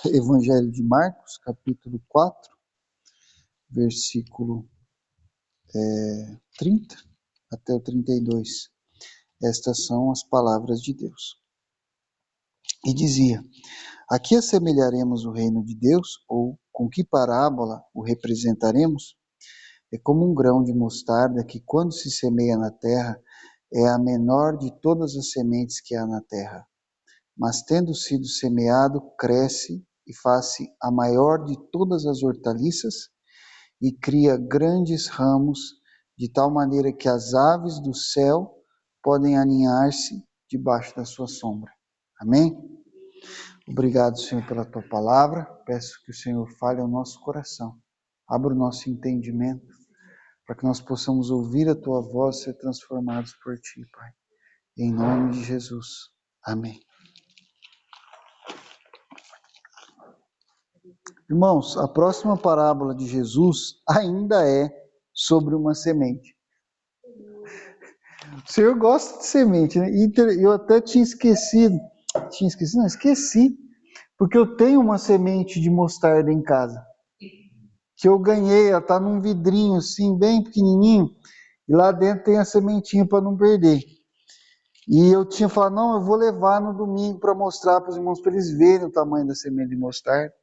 Evangelho de Marcos, capítulo 4, versículo 30 até o 32. Estas são as palavras de Deus. E dizia: a que assemelharemos o reino de Deus, ou com que parábola o representaremos? É como um grão de mostarda que, quando se semeia na terra, é a menor de todas as sementes que há na terra. Mas, tendo sido semeado, cresce e faz-se a maior de todas as hortaliças e cria grandes ramos, de tal maneira que as aves do céu podem aninhar-se debaixo da sua sombra. Amém? Obrigado, Senhor, pela tua palavra. Peço que o Senhor fale ao nosso coração. Abra o nosso entendimento, para que nós possamos ouvir a tua voz e ser transformados por ti, Pai. Em nome de Jesus. Amém. Irmãos, a próxima parábola de Jesus ainda é sobre uma semente. O Senhor gosta de semente, né? E eu até esqueci, porque eu tenho uma semente de mostarda em casa, que eu ganhei, ela está num vidrinho assim, bem pequenininho, e lá dentro tem a sementinha para não perder. E eu tinha falado, não, eu vou levar no domingo para mostrar para os irmãos, para eles verem o tamanho da semente de mostarda.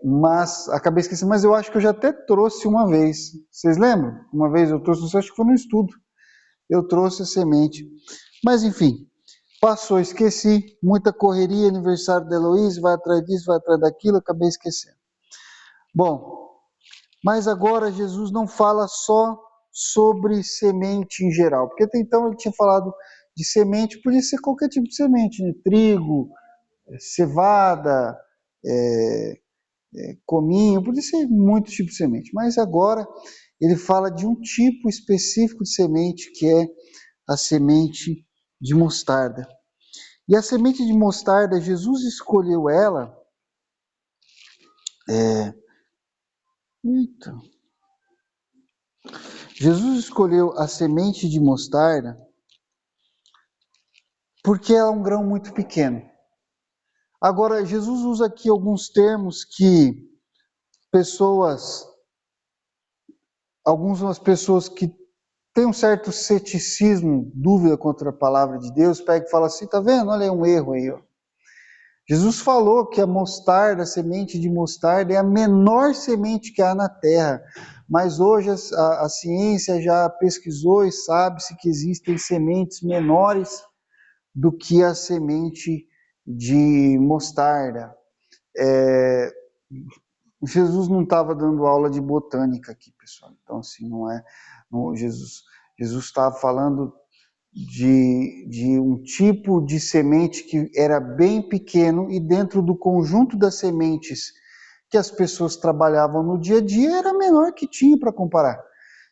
Mas acabei esquecendo, mas eu acho que eu já até trouxe uma vez. Vocês lembram? Uma vez eu trouxe, acho que foi no estudo. Eu trouxe a semente. Mas enfim, passou, esqueci. Muita correria, aniversário da Heloísa, vai atrás disso, vai atrás daquilo, acabei esquecendo. Bom, mas agora Jesus não fala só sobre semente em geral, porque até então ele tinha falado de semente, podia ser qualquer tipo de semente, né? Trigo, cevada, cominho, podia ser muitos tipos de semente, mas agora ele fala de um tipo específico de semente, que é a semente de mostarda. E a semente de mostarda, Jesus escolheu ela. Jesus escolheu a semente de mostarda porque ela é um grão muito pequeno. Agora, Jesus usa aqui alguns termos que algumas pessoas que têm um certo ceticismo, dúvida contra a palavra de Deus, pega e fala assim, tá vendo? Olha aí um erro aí, ó. Jesus falou que a mostarda, a semente de mostarda, é a menor semente que há na terra. Mas hoje a ciência já pesquisou e sabe-se que existem sementes menores do que a semente de mostarda. Jesus não estava dando aula de botânica aqui, pessoal. Então, assim, Jesus estava falando de um tipo de semente que era bem pequeno, e dentro do conjunto das sementes que as pessoas trabalhavam no dia a dia, era a menor que tinha para comparar.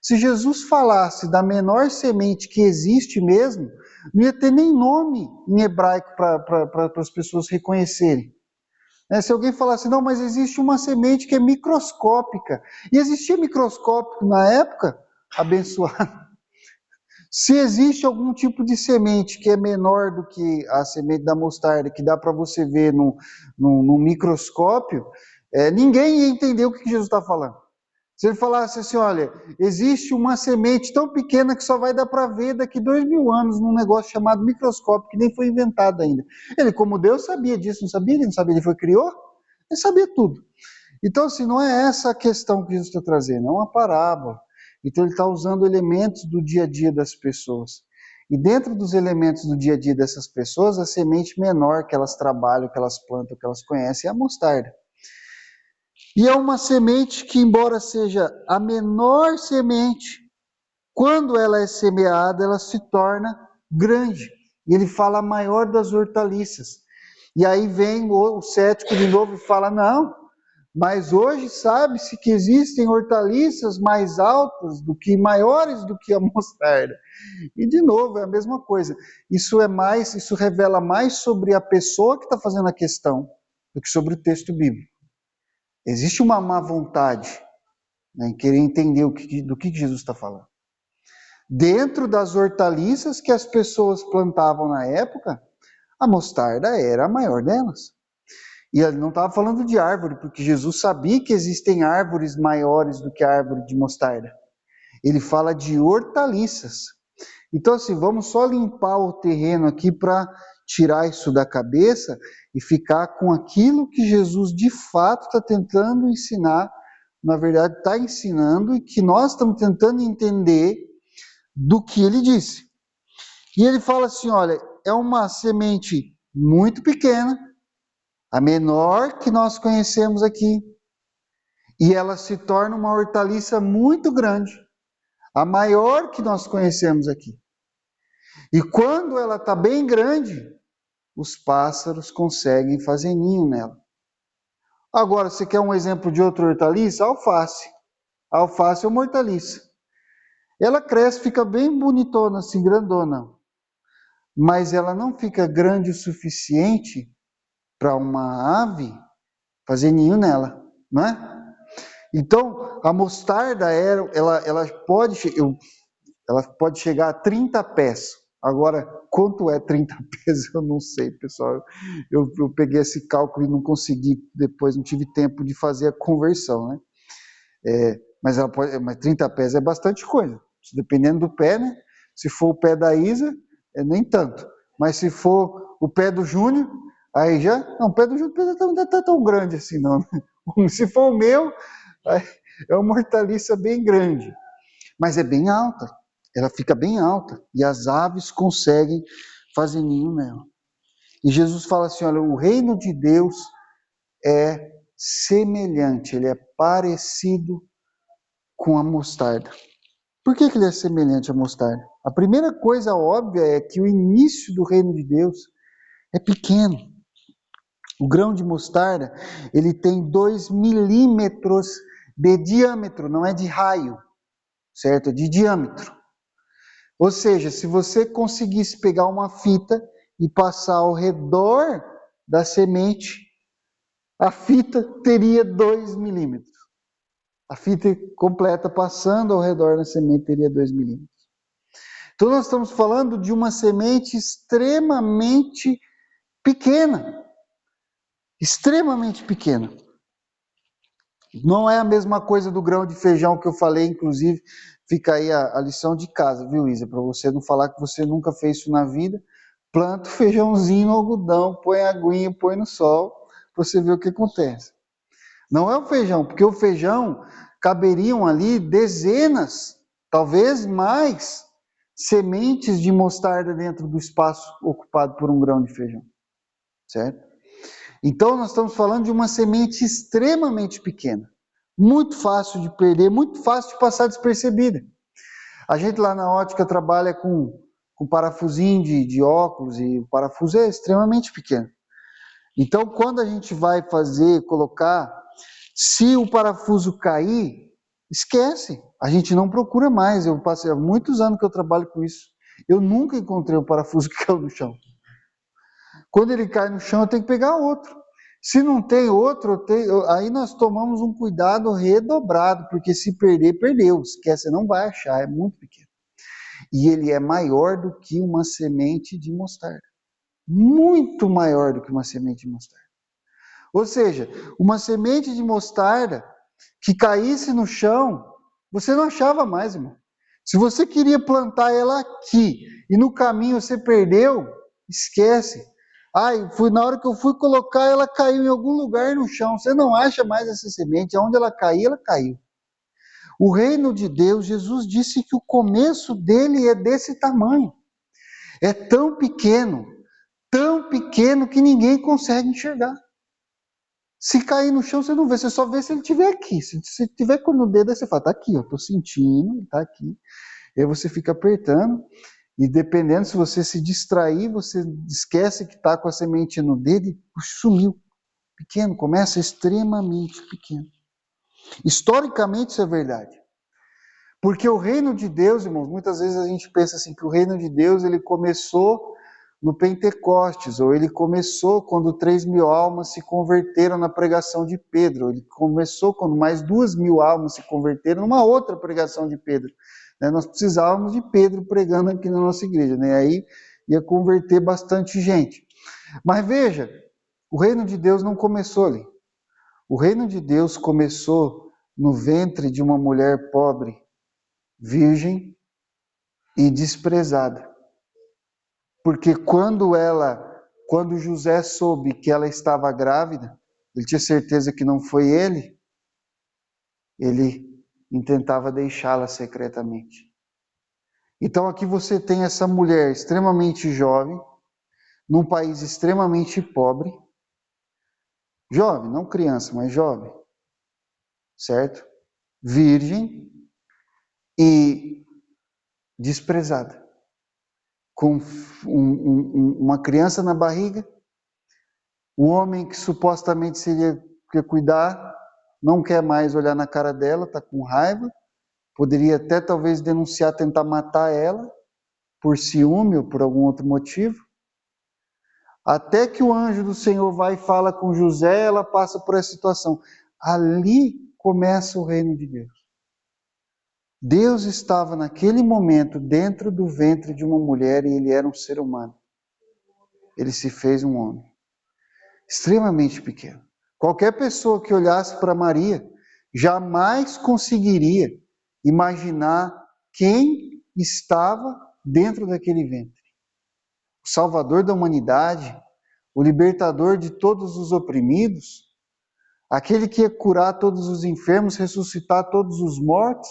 Se Jesus falasse da menor semente que existe mesmo, não ia ter nem nome em hebraico para as pessoas reconhecerem. Se alguém falasse, não, mas existe uma semente que é microscópica, e existia microscópico na época, abençoado. Se existe algum tipo de semente que é menor do que a semente da mostarda, que dá para você ver no microscópio, ninguém ia entender o que Jesus está falando. Se ele falasse assim, olha, existe uma semente tão pequena que só vai dar para ver daqui 2000 anos num negócio chamado microscópio, que nem foi inventado ainda. Ele, como Deus, sabia disso, não sabia? Ele não sabia, ele criou? Ele sabia tudo. Então, assim, não é essa a questão que Jesus está trazendo, é uma parábola. Então, ele está usando elementos do dia a dia das pessoas. E dentro dos elementos do dia a dia dessas pessoas, a semente menor que elas trabalham, que elas plantam, que elas conhecem, é a mostarda. E é uma semente que, embora seja a menor semente, quando ela é semeada, ela se torna grande. E ele fala a maior das hortaliças. E aí vem o cético de novo e fala, não, mas hoje sabe-se que existem hortaliças mais altas maiores do que a mostarda. E de novo, é a mesma coisa. Isso revela mais sobre a pessoa que está fazendo a questão do que sobre o texto bíblico. Existe uma má vontade, né, em querer entender do que Jesus está falando. Dentro das hortaliças que as pessoas plantavam na época, a mostarda era a maior delas. E ele não estava falando de árvore, porque Jesus sabia que existem árvores maiores do que a árvore de mostarda. Ele fala de hortaliças. Então, assim, vamos só limpar o terreno aqui para tirar isso da cabeça e ficar com aquilo que Jesus de fato está tentando ensinar, na verdade está ensinando, e que nós estamos tentando entender do que ele disse. E ele fala assim, olha, é uma semente muito pequena, a menor que nós conhecemos aqui, e ela se torna uma hortaliça muito grande, a maior que nós conhecemos aqui. E quando ela está bem grande, os pássaros conseguem fazer ninho nela. Agora, você quer um exemplo de outra hortaliça? Alface. A alface é uma hortaliça. Ela cresce, fica bem bonitona, assim, grandona. Mas ela não fica grande o suficiente para uma ave fazer ninho nela, não é? Então, a mostarda, ela pode chegar a 30 pés. Agora, quanto é 30 pés, eu não sei, pessoal. Eu peguei esse cálculo e não consegui, depois não tive tempo de fazer a conversão, né? Mas 30 pés é bastante coisa. Dependendo do pé, né? Se for o pé da Isa, nem tanto. Mas se for o pé do Júnior, aí já... Não, o pé do Júnior não está tão grande assim, não. Se for o meu, é uma hortaliça bem grande. Mas é bem alta. Ela fica bem alta. E as aves conseguem fazer ninho nela. E Jesus fala assim, olha, o reino de Deus é semelhante, ele é parecido com a mostarda. Por que ele é semelhante à mostarda? A primeira coisa óbvia é que o início do reino de Deus é pequeno. O grão de mostarda, ele tem 2 milímetros de diâmetro, não é de raio, certo? É de diâmetro. Ou seja, se você conseguisse pegar uma fita e passar ao redor da semente, a fita teria 2 milímetros. A fita completa passando ao redor da semente teria 2 milímetros. Então nós estamos falando de uma semente extremamente pequena. Extremamente pequena. Não é a mesma coisa do grão de feijão que eu falei, inclusive, fica aí a lição de casa, viu, Isa? Para você não falar que você nunca fez isso na vida. Planta o feijãozinho no algodão, põe a aguinha, põe no sol, para você ver o que acontece. Não é o feijão, porque o feijão caberiam ali dezenas, talvez mais, sementes de mostarda dentro do espaço ocupado por um grão de feijão, certo? Então nós estamos falando de uma semente extremamente pequena, muito fácil de perder, muito fácil de passar despercebida. A gente lá na ótica trabalha com parafusinho de óculos e o parafuso é extremamente pequeno. Então quando a gente vai colocar, se o parafuso cair, esquece, a gente não procura mais. Eu passei há muitos anos que eu trabalho com isso. Eu nunca encontrei um parafuso que caiu no chão. Quando ele cai no chão, eu tenho que pegar outro. Se não tem outro, aí nós tomamos um cuidado redobrado, porque se perder, perdeu. Esquece, você não vai achar, é muito pequeno. E ele é maior do que uma semente de mostarda. Muito maior do que uma semente de mostarda. Ou seja, uma semente de mostarda que caísse no chão, você não achava mais, irmão. Se você queria plantar ela aqui e no caminho você perdeu, esquece. Na hora que eu fui colocar, ela caiu em algum lugar no chão. Você não acha mais essa semente. Aonde ela caiu, ela caiu. O reino de Deus, Jesus disse que o começo dele é desse tamanho. É tão pequeno que ninguém consegue enxergar. Se cair no chão, você não vê, você só vê se ele estiver aqui. Se estiver com o dedo, aí você fala, tá aqui, eu tô sentindo, ele tá aqui. E aí você fica apertando, e dependendo, se você se distrair, você esquece que está com a semente no dedo e sumiu. Pequeno, começa extremamente pequeno. Historicamente isso é verdade. Porque o reino de Deus, irmãos, muitas vezes a gente pensa assim, que o reino de Deus ele começou no Pentecostes, ou ele começou quando 3.000 almas se converteram na pregação de Pedro, ele começou quando mais 2.000 almas se converteram numa outra pregação de Pedro. Nós precisávamos de Pedro pregando aqui na nossa igreja, aí ia converter bastante gente. Mas veja, O reino de Deus não começou ali. O reino de Deus começou no ventre de uma mulher pobre, virgem e desprezada. Porque quando José soube que ela estava grávida, ele tinha certeza que não foi ele intentava deixá-la secretamente. Então aqui você tem essa mulher extremamente jovem, num país extremamente pobre, jovem, não criança, mas jovem, certo? Virgem e desprezada, com uma criança na barriga, o homem que supostamente seria que cuidar, não quer mais olhar na cara dela, está com raiva, poderia até talvez denunciar, tentar matar ela, por ciúme ou por algum outro motivo. Até que o anjo do Senhor vai e fala com José, ela passa por essa situação. Ali começa o reino de Deus. Deus estava naquele momento dentro do ventre de uma mulher e ele era um ser humano. Ele se fez um homem. Extremamente pequeno. Qualquer pessoa que olhasse para Maria jamais conseguiria imaginar quem estava dentro daquele ventre. O Salvador da humanidade, o libertador de todos os oprimidos, aquele que ia curar todos os enfermos, ressuscitar todos os mortos,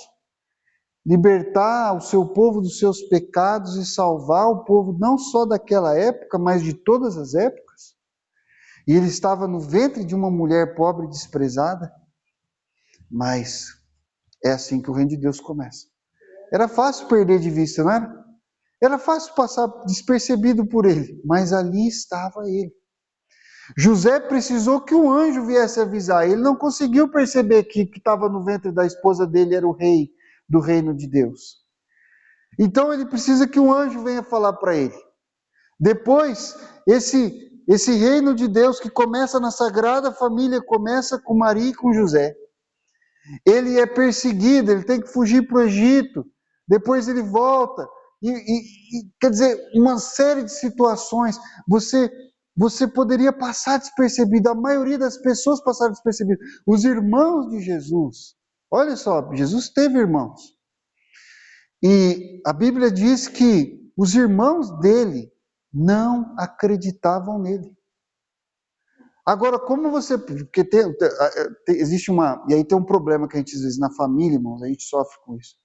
libertar o seu povo dos seus pecados e salvar o povo não só daquela época, mas de todas as épocas. E ele estava no ventre de uma mulher pobre e desprezada. Mas é assim que o reino de Deus começa. Era fácil perder de vista, não era? Era fácil passar despercebido por ele, mas ali estava ele. José precisou que um anjo viesse avisar. Ele não conseguiu perceber que estava no ventre da esposa dele era o rei do reino de Deus. Então ele precisa que um anjo venha falar para ele. Depois, esse reino de Deus que começa na Sagrada Família, começa com Maria e com José. Ele é perseguido, ele tem que fugir para o Egito. Depois ele volta. Quer dizer, uma série de situações. Você poderia passar despercebido. A maioria das pessoas passaram despercebido. Os irmãos de Jesus. Olha só, Jesus teve irmãos. E a Bíblia diz que os irmãos dele não acreditavam nele. Agora, como você... Porque existe uma... E aí tem um problema que a gente, às vezes, na família, irmãos, a gente sofre com isso.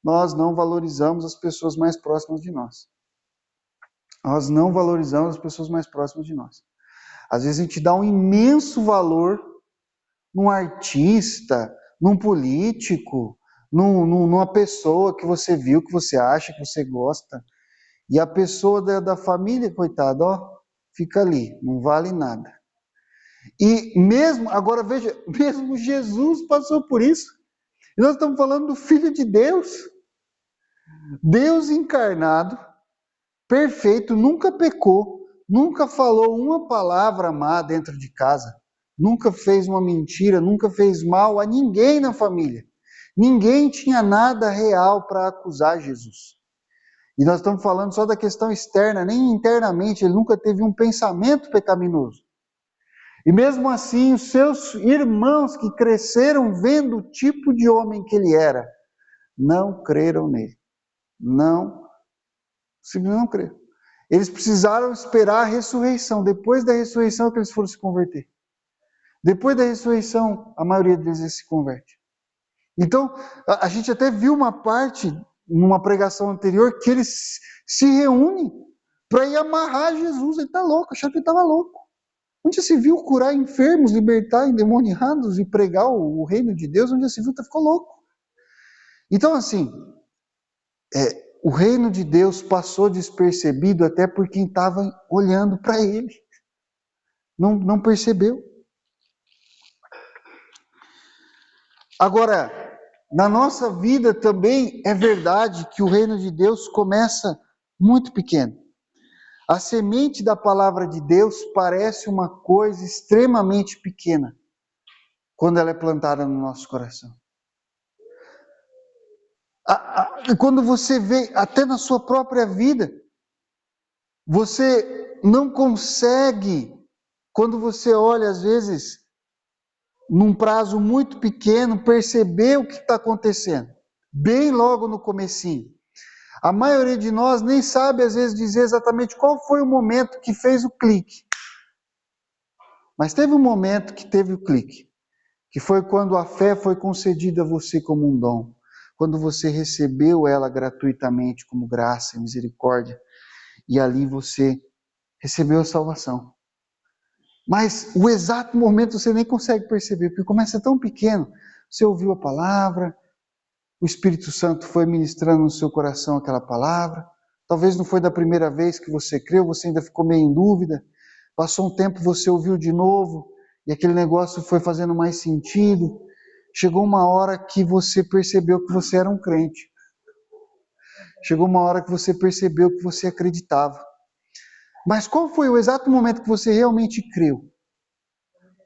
Nós não valorizamos as pessoas mais próximas de nós. Nós não valorizamos as pessoas mais próximas de nós. Às vezes a gente dá um imenso valor num artista, num político, numa pessoa que você viu, que você acha, que você gosta. E a pessoa da família, coitada, ó, fica ali, não vale nada. E mesmo, agora veja, mesmo Jesus passou por isso. E nós estamos falando do Filho de Deus. Deus encarnado, perfeito, nunca pecou, nunca falou uma palavra má dentro de casa, nunca fez uma mentira, nunca fez mal a ninguém na família. Ninguém tinha nada real para acusar Jesus. E nós estamos falando só da questão externa, nem internamente, ele nunca teve um pensamento pecaminoso. E mesmo assim, os seus irmãos que cresceram vendo o tipo de homem que ele era, não creram nele. Simplesmente não creram. Eles precisaram esperar a ressurreição. Depois da ressurreição que eles foram se converter. Depois da ressurreição, a maioria deles se converte. Então, a gente até viu uma parte, numa pregação anterior, que eles se reúnem para ir amarrar Jesus. Ele está louco, achava que ele estava louco. Onde já se viu curar enfermos, libertar endemoniados e pregar o reino de Deus? Onde já se viu, ficou louco. Então, assim, o reino de Deus passou despercebido até por quem estava olhando para ele. Não percebeu. Agora, na nossa vida também é verdade que o reino de Deus começa muito pequeno. A semente da palavra de Deus parece uma coisa extremamente pequena quando ela é plantada no nosso coração. Quando você vê, até na sua própria vida, você não consegue Quando você olha, às vezes, num prazo muito pequeno, perceber o que está acontecendo, bem logo no comecinho. A maioria de nós nem sabe, às vezes, dizer exatamente qual foi o momento que fez o clique. Mas teve um momento que teve o clique, que foi quando a fé foi concedida a você como um dom, quando você recebeu ela gratuitamente como graça e misericórdia, e ali você recebeu a salvação. Mas o exato momento você nem consegue perceber, porque começa tão pequeno. Você ouviu a palavra, o Espírito Santo foi ministrando no seu coração aquela palavra. Talvez não foi da primeira vez que você creu, você ainda ficou meio em dúvida. Passou um tempo, você ouviu de novo, e aquele negócio foi fazendo mais sentido. Chegou uma hora que você percebeu que você era um crente. Chegou uma hora que você percebeu que você acreditava. Mas qual foi o exato momento que você realmente creu?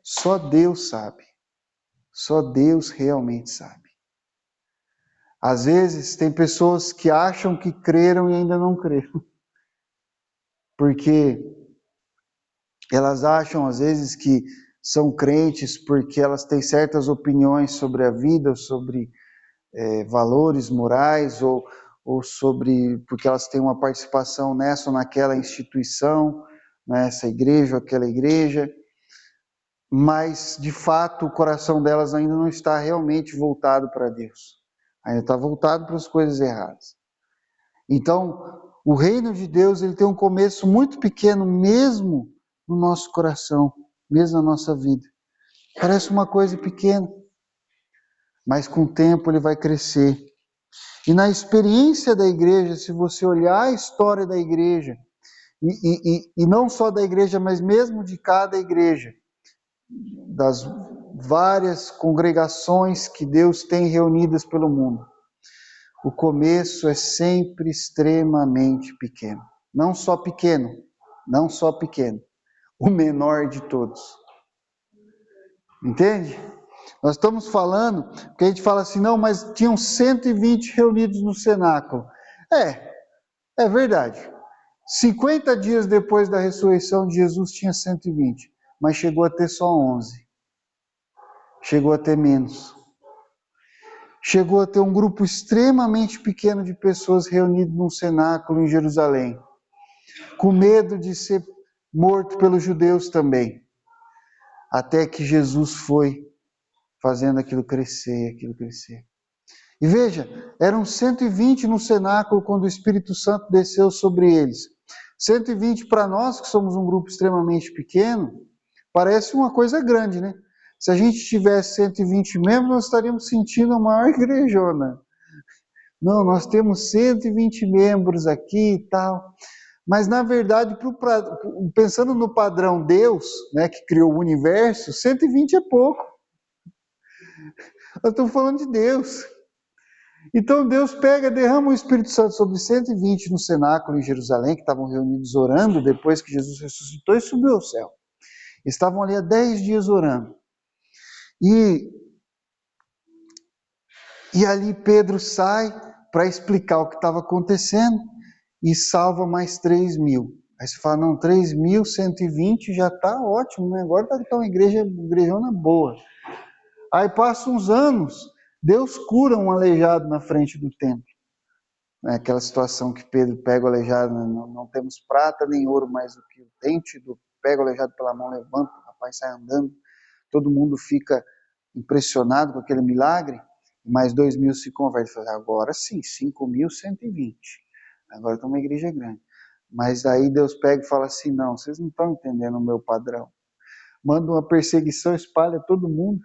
Só Deus sabe. Só Deus realmente sabe. Às vezes, tem pessoas que acham que creram e ainda não creram. Porque elas acham, às vezes, que são crentes porque elas têm certas opiniões sobre a vida, sobre valores morais, ou sobre porque elas têm uma participação nessa ou naquela instituição, nessa igreja ou aquela igreja. Mas, de fato, o coração delas ainda não está realmente voltado para Deus. Ainda está voltado para as coisas erradas. Então, o reino de Deus ele tem um começo muito pequeno, mesmo no nosso coração, mesmo na nossa vida. Parece uma coisa pequena, mas com o tempo ele vai crescer. E na experiência da igreja, se você olhar a história da igreja, e não só da igreja, mas mesmo de cada igreja, das várias congregações que Deus tem reunidas pelo mundo, o começo é sempre extremamente pequeno. Não só pequeno, o menor de todos. Entende? Nós estamos falando, porque a gente fala assim, não, mas tinham 120 reunidos no cenáculo. É verdade. 50 dias depois da ressurreição de Jesus tinha 120, mas chegou a ter só 11. Chegou a ter menos. Chegou a ter um grupo extremamente pequeno de pessoas reunidas num cenáculo em Jerusalém, com medo de ser morto pelos judeus também, até que Jesus foi fazendo aquilo crescer. E veja, eram 120 no cenáculo quando o Espírito Santo desceu sobre eles. 120 para nós, que somos um grupo extremamente pequeno, parece uma coisa grande, né? Se a gente tivesse 120 membros, nós estaríamos sentindo a maior igrejona. Não, nós temos 120 membros aqui e tal. Mas, na verdade, pensando no padrão Deus, né, que criou o universo, 120 é pouco. Nós estamos falando de Deus. Então, Deus derrama o Espírito Santo sobre 120 no cenáculo em Jerusalém, que estavam reunidos orando depois que Jesus ressuscitou e subiu ao céu. Estavam ali há 10 dias orando. E ali Pedro sai para explicar o que estava acontecendo e salva mais 3.000. Aí você fala, não, 3.120 já está ótimo, né? Agora está uma igrejona boa. Aí passam uns anos, Deus cura um aleijado na frente do templo. Aquela situação que Pedro pega o aleijado, não temos prata nem ouro, mas o que tem tido, pega o aleijado pela mão, levanta, o rapaz sai andando, todo mundo fica impressionado com aquele milagre, mais 2.000 se convertem. Agora sim, 5.120. Agora está uma igreja grande. Mas aí Deus pega e fala assim, não, vocês não estão entendendo o meu padrão. Manda uma perseguição, espalha todo mundo.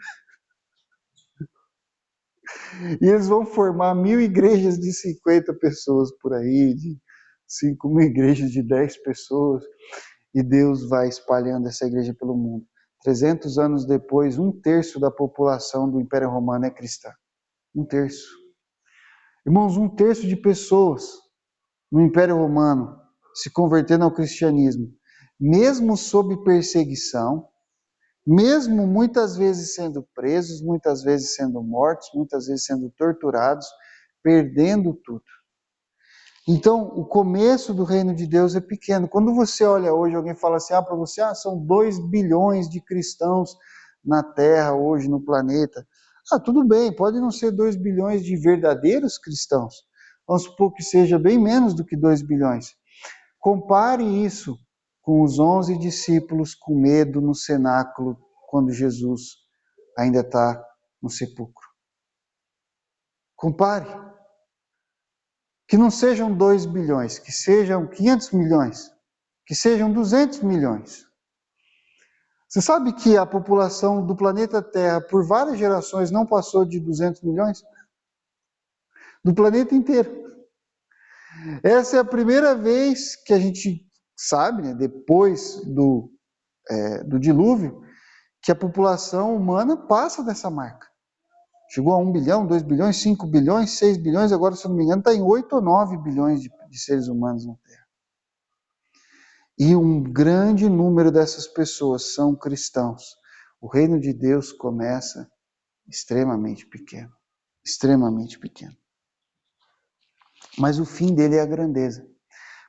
E eles vão formar 1.000 igrejas de 50 pessoas por aí, de 5.000 igrejas de 10 pessoas. E Deus vai espalhando essa igreja pelo mundo. 300 anos depois, 1/3 da população do Império Romano é cristã. 1/3. Irmãos, 1/3 de pessoas no Império Romano se convertendo ao cristianismo, mesmo sob perseguição, mesmo muitas vezes sendo presos, muitas vezes sendo mortos, muitas vezes sendo torturados, perdendo tudo. Então, o começo do reino de Deus é pequeno. Quando você olha hoje, alguém fala assim, para você, são 2 bilhões de cristãos na Terra hoje, no planeta. Tudo bem, pode não ser 2 bilhões de verdadeiros cristãos. Vamos supor que seja bem menos do que 2 bilhões. Compare isso com os 11 discípulos com medo no cenáculo, quando Jesus ainda está no sepulcro. Compare. Que não sejam 2 bilhões, que sejam 500 milhões, que sejam 200 milhões. Você sabe que a população do planeta Terra, por várias gerações, não passou de 200 milhões? Do planeta inteiro. Essa é a primeira vez que a gente sabe, né, depois do dilúvio, que a população humana passa dessa marca. Chegou a 1 bilhão, 2 bilhões, 5 bilhões, 6 bilhões, agora, se eu não me engano, está em 8 ou 9 bilhões de seres humanos na Terra. E um grande número dessas pessoas são cristãos. O reino de Deus começa extremamente pequeno. Extremamente pequeno. Mas o fim dele é a grandeza.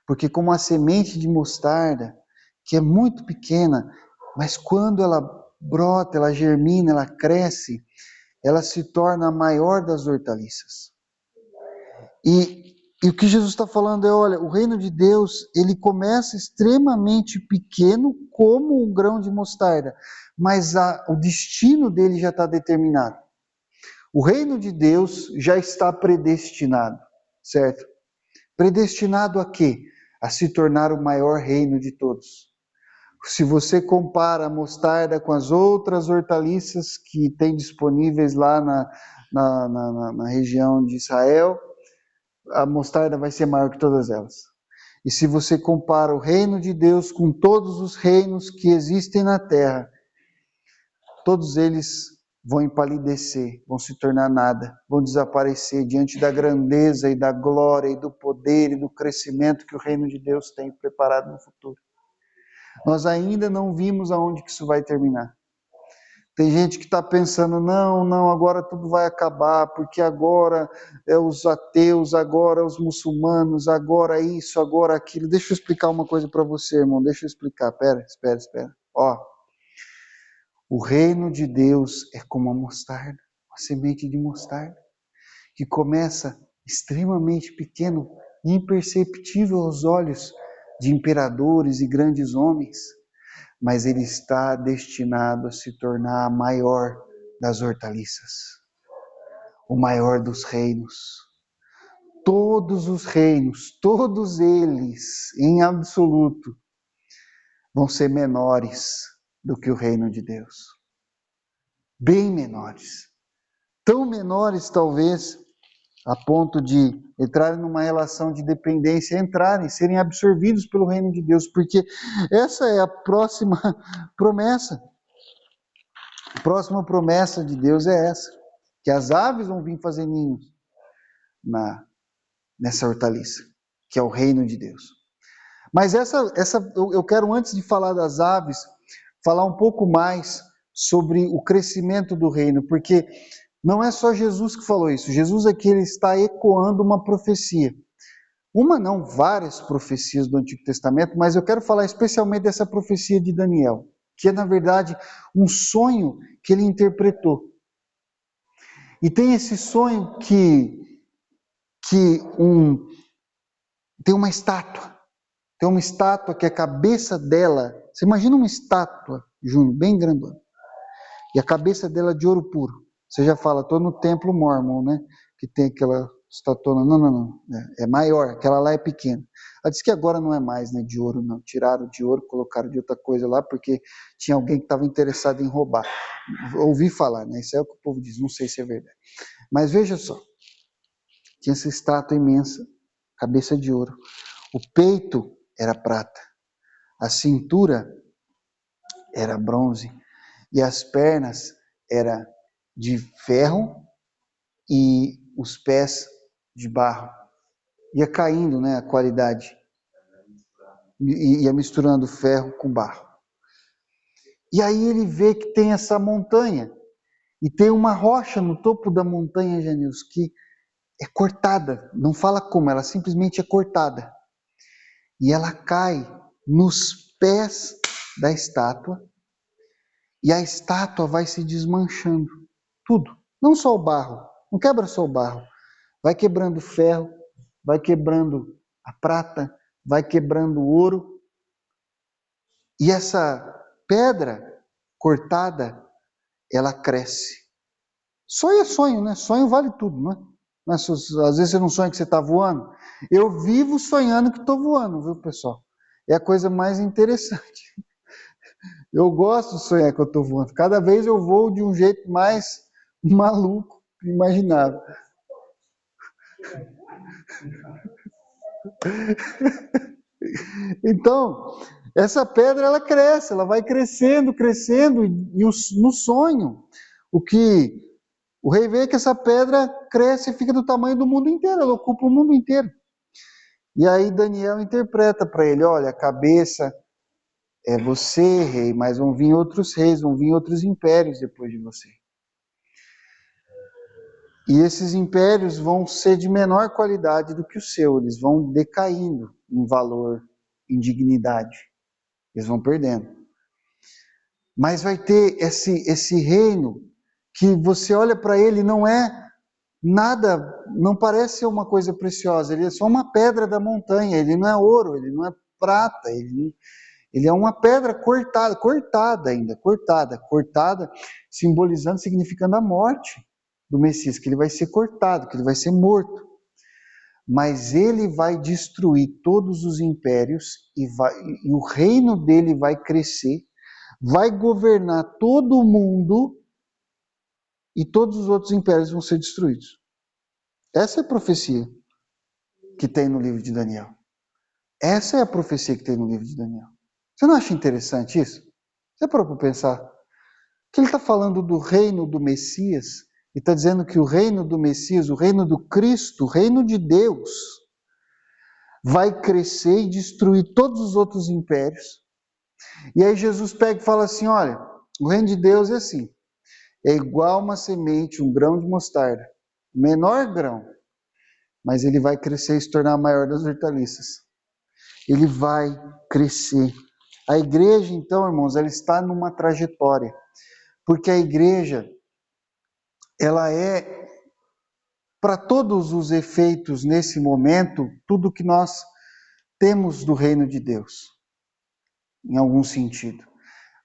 Porque como a semente de mostarda, que é muito pequena, mas quando ela brota, ela germina, ela cresce, ela se torna a maior das hortaliças. E o que Jesus está falando é, olha, o reino de Deus, ele começa extremamente pequeno, como um grão de mostarda, mas o destino dele já está determinado. O reino de Deus já está predestinado, certo? Predestinado a quê? A se tornar o maior reino de todos. Se você compara a mostarda com as outras hortaliças que tem disponíveis lá na região de Israel, a mostarda vai ser maior que todas elas. E se você compara o reino de Deus com todos os reinos que existem na terra, todos eles vão empalidecer, vão se tornar nada, vão desaparecer diante da grandeza e da glória e do poder e do crescimento que o reino de Deus tem preparado no futuro. Nós ainda não vimos aonde que isso vai terminar. Tem gente que está pensando, não, agora tudo vai acabar, porque agora é os ateus, agora os muçulmanos, agora isso, agora aquilo. Deixa eu explicar uma coisa para você, irmão, deixa eu explicar. Espera. O reino de Deus é como a mostarda, uma semente de mostarda, que começa extremamente pequeno, imperceptível aos olhos de imperadores e grandes homens, mas ele está destinado a se tornar a maior das hortaliças, o maior dos reinos. Todos os reinos, todos eles, em absoluto, vão ser menores do que o reino de Deus. Bem menores. Tão menores, talvez, a ponto de entrarem numa relação de dependência, serem absorvidos pelo reino de Deus, porque essa é a próxima promessa. A próxima promessa de Deus é essa, que as aves vão vir fazer ninhos nessa hortaliça, que é o reino de Deus. Mas eu quero, antes de falar das aves, falar um pouco mais sobre o crescimento do reino, porque não é só Jesus que falou isso. Jesus aqui ele está ecoando uma profecia. Uma não, várias profecias do Antigo Testamento, mas eu quero falar especialmente dessa profecia de Daniel, que é, na verdade, um sonho que ele interpretou. E tem esse sonho que tem uma estátua. Tem uma estátua que a cabeça dela... Você imagina uma estátua, Júnior, bem grandona. E a cabeça dela é de ouro puro. Você já fala, estou no templo mórmon, né? Que tem aquela estatona. Não. É maior, aquela lá é pequena. Ela disse que agora não é mais, né, de ouro, não. Tiraram de ouro, colocaram de outra coisa lá, porque tinha alguém que estava interessado em roubar. Ouvi falar, né? Isso é o que o povo diz, não sei se é verdade. Mas veja só. Tinha essa estátua imensa, cabeça de ouro. O peito era prata. A cintura era bronze. E as pernas eram de ferro e os pés de barro. Ia caindo, né, a qualidade. Ia misturando ferro com barro. E aí ele vê que tem essa montanha. E tem uma rocha no topo da montanha, Janils, que é cortada, não fala como, ela simplesmente é cortada. E ela cai nos pés da estátua, e a estátua vai se desmanchando, tudo. Não só o barro, não quebra só o barro, vai quebrando o ferro, vai quebrando a prata, vai quebrando o ouro, e essa pedra cortada, ela cresce. Sonho é sonho, né? Sonho vale tudo, né? Às vezes você não sonha que você está voando. Eu vivo sonhando que estou voando, viu, pessoal? É a coisa mais interessante. Eu gosto de sonhar que eu estou voando. Cada vez eu voo de um jeito mais maluco, imaginável. Então, essa pedra ela cresce, ela vai crescendo, crescendo, e no sonho, o rei vê que essa pedra cresce e fica do tamanho do mundo inteiro, ela ocupa o mundo inteiro. E aí Daniel interpreta para ele, olha, a cabeça é você, rei, mas vão vir outros reis, vão vir outros impérios depois de você. E esses impérios vão ser de menor qualidade do que o seu, eles vão decaindo em valor, em dignidade, eles vão perdendo. Mas vai ter esse reino que você olha para ele, não é nada, não parece ser uma coisa preciosa, ele é só uma pedra da montanha, ele não é ouro, ele não é prata, ele é uma pedra cortada, simbolizando, significando a morte do Messias, que ele vai ser cortado, que ele vai ser morto. Mas ele vai destruir todos os impérios e o reino dele vai crescer, vai governar todo o mundo e todos os outros impérios vão ser destruídos. Essa é a profecia que tem no livro de Daniel. Essa é a profecia que tem no livro de Daniel. Você não acha interessante isso? Você parou para pensar? Que ele está falando do reino do Messias, e está dizendo que o reino do Messias, o reino do Cristo, o reino de Deus, vai crescer e destruir todos os outros impérios. E aí Jesus pega e fala assim, olha, o reino de Deus é assim, é igual uma semente, um grão de mostarda, menor grão, mas ele vai crescer e se tornar a maior das hortaliças. Ele vai crescer. A igreja, então, irmãos, ela está numa trajetória, porque a igreja, ela é, para todos os efeitos nesse momento, tudo que nós temos do reino de Deus, em algum sentido.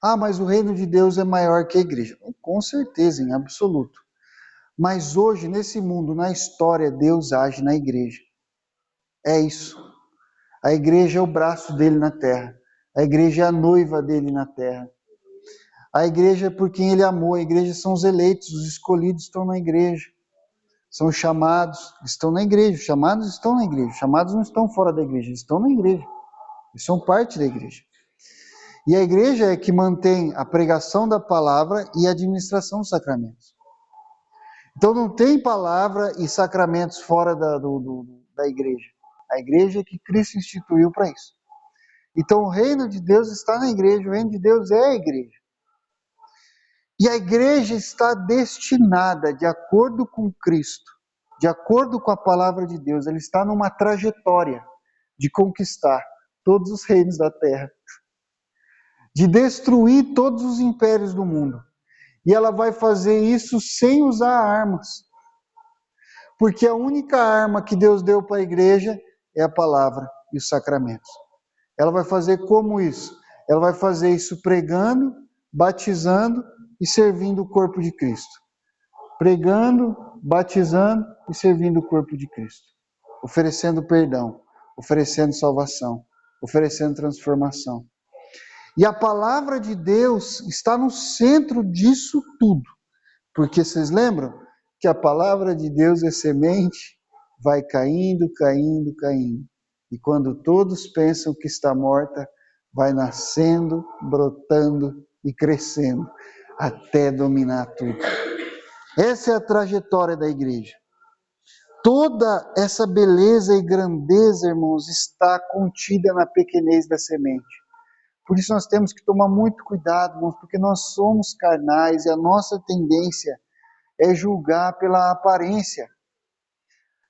Ah, mas o reino de Deus é maior que a igreja. Com certeza, em absoluto. Mas hoje, nesse mundo, na história, Deus age na igreja. É isso. A igreja é o braço dele na terra. A igreja é a noiva dele na terra. A igreja é por quem ele amou. A igreja são os eleitos, os escolhidos estão na igreja. São os chamados, estão na igreja. Os chamados estão na igreja. Os chamados não estão fora da igreja, estão na igreja. Eles são parte da igreja. E a igreja é que mantém a pregação da palavra e a administração dos sacramentos. Então não tem palavra e sacramentos fora da igreja. A igreja é que Cristo instituiu para isso. Então o reino de Deus está na igreja, o reino de Deus é a igreja. E a igreja está destinada, de acordo com Cristo, de acordo com a palavra de Deus, ela está numa trajetória de conquistar todos os reinos da terra, de destruir todos os impérios do mundo. E ela vai fazer isso sem usar armas. Porque a única arma que Deus deu para a igreja é a palavra e os sacramentos. Ela vai fazer como isso? Ela vai fazer isso pregando, batizando e servindo o corpo de Cristo. Pregando, batizando e servindo o corpo de Cristo. Oferecendo perdão, oferecendo salvação, oferecendo transformação. E a palavra de Deus está no centro disso tudo. Porque vocês lembram que a palavra de Deus é semente, vai caindo, caindo, caindo. E quando todos pensam que está morta, vai nascendo, brotando e crescendo, até dominar tudo. Essa é a trajetória da igreja. Toda essa beleza e grandeza, irmãos, está contida na pequenez da semente. Por isso nós temos que tomar muito cuidado, irmãos, porque nós somos carnais e a nossa tendência é julgar pela aparência.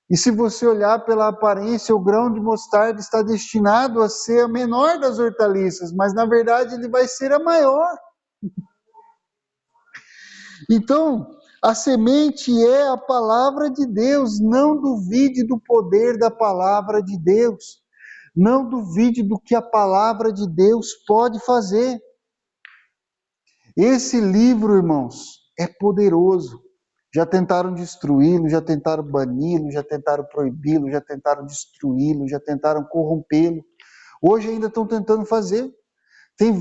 E se você olhar pela aparência, o grão de mostarda está destinado a ser a menor das hortaliças, mas na verdade ele vai ser a maior. Então, a semente é a palavra de Deus. Não duvide do poder da palavra de Deus. Não duvide do que a palavra de Deus pode fazer. Esse livro, irmãos, é poderoso. Já tentaram destruí-lo, já tentaram bani-lo, já tentaram proibi-lo, já tentaram destruí-lo, já tentaram corrompê-lo. Hoje ainda estão tentando fazer. Tem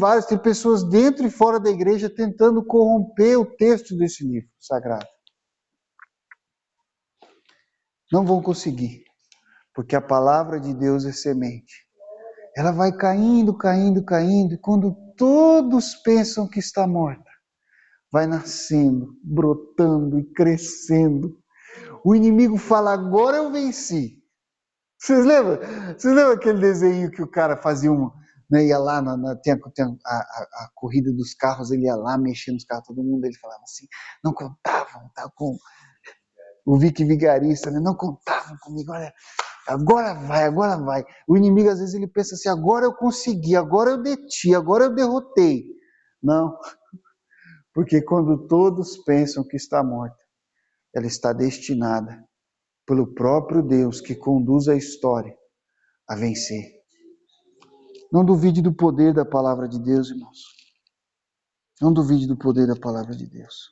pessoas dentro e fora da igreja tentando corromper o texto desse livro sagrado. Não vão conseguir, porque a palavra de Deus é semente. Ela vai caindo, caindo, caindo, e quando todos pensam que está morta, vai nascendo, brotando e crescendo. O inimigo fala, agora eu venci. Vocês lembram aquele desenho que o cara fazia né, ia lá, tinha a corrida dos carros, ele ia lá mexendo nos carros, todo mundo, ele falava assim, não contavam, tá, com o Vic Vigarista, né, não contavam comigo, olha, agora vai. O inimigo às vezes ele pensa assim, agora eu consegui, agora eu deti, agora eu derrotei. Não, porque quando todos pensam que está morta, ela está destinada pelo próprio Deus que conduz a história a vencer. Não duvide do poder da palavra de Deus, irmãos. Não duvide do poder da palavra de Deus.